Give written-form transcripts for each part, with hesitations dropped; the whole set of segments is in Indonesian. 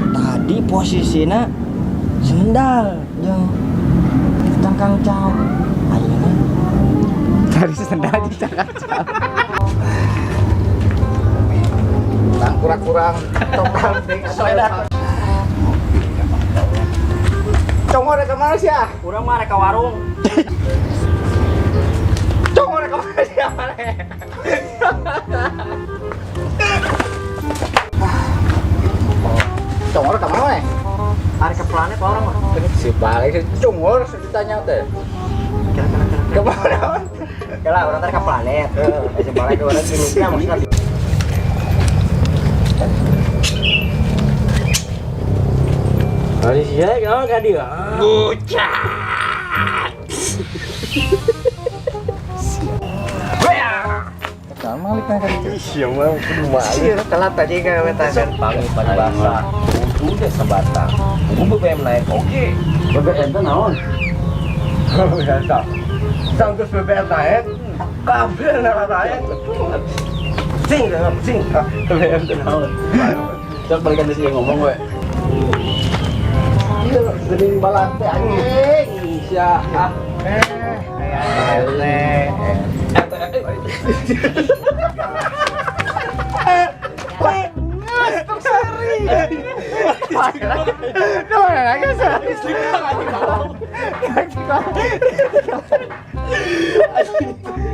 Tadi posisinya sendal jeung cangkang cao. Ayeuna Dari sendal di cakap. Nah, kurang-kurang total ding sepeda. Congor ke mana sih? urang mah rek ka warung. Congor ke mana sih? Congor ke mana? Ari ke planet orang mah. Si balik si congor ditanya teh. Ke mana? Kala urang teh ka planet. Si balik ke urang di rupiah maksudna. Hari sia ya ka dia. Bucat. Sama lika kan itu. Iya mah kudu malu. Telat tadi ka wetasan. Pangi pada basah. Kudu deh sebatang. Kudu BBM naik oke. BBM teh naon? Biasa. Sanggeus BBM naik, kabel naik. Sing. BBM teh naon? Cok balikan di sini ngomong we. Iya, geuning balang teh anjing. Sia.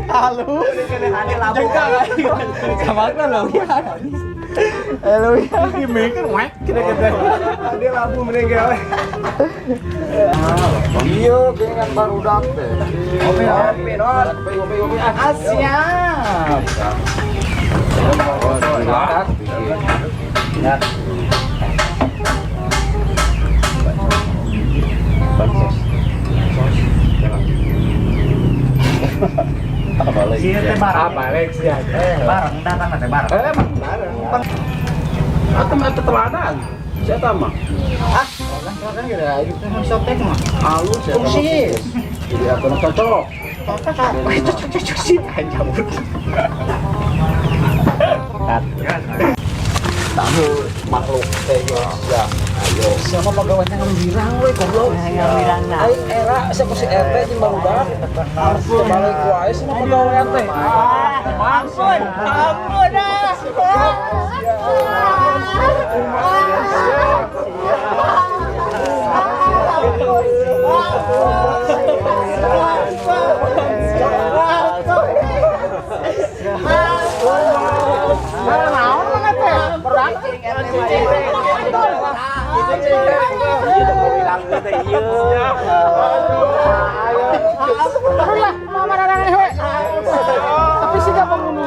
Halo, halo ya, gimana wek kira-kira dia labu meninggal. Iya, dengan baru dapet. Opi, Siap. Balik sih aja. Bareng datang ada bareng. Bareng. Atau mah keteladan. Siapa mah? Orang kira itu sotek mah. Halus ya. Fungsi. Jadi aku nak cocok. Cocok sih aja. Tahu makhluk ya. Ayo. Siapa pegawainya ngambirang we goblok. Ngambirang nah. Aing era siapa si RT jeung barudak. Balik wae sama pegawaian teh. Ampun Tapi sih gak pembunuh.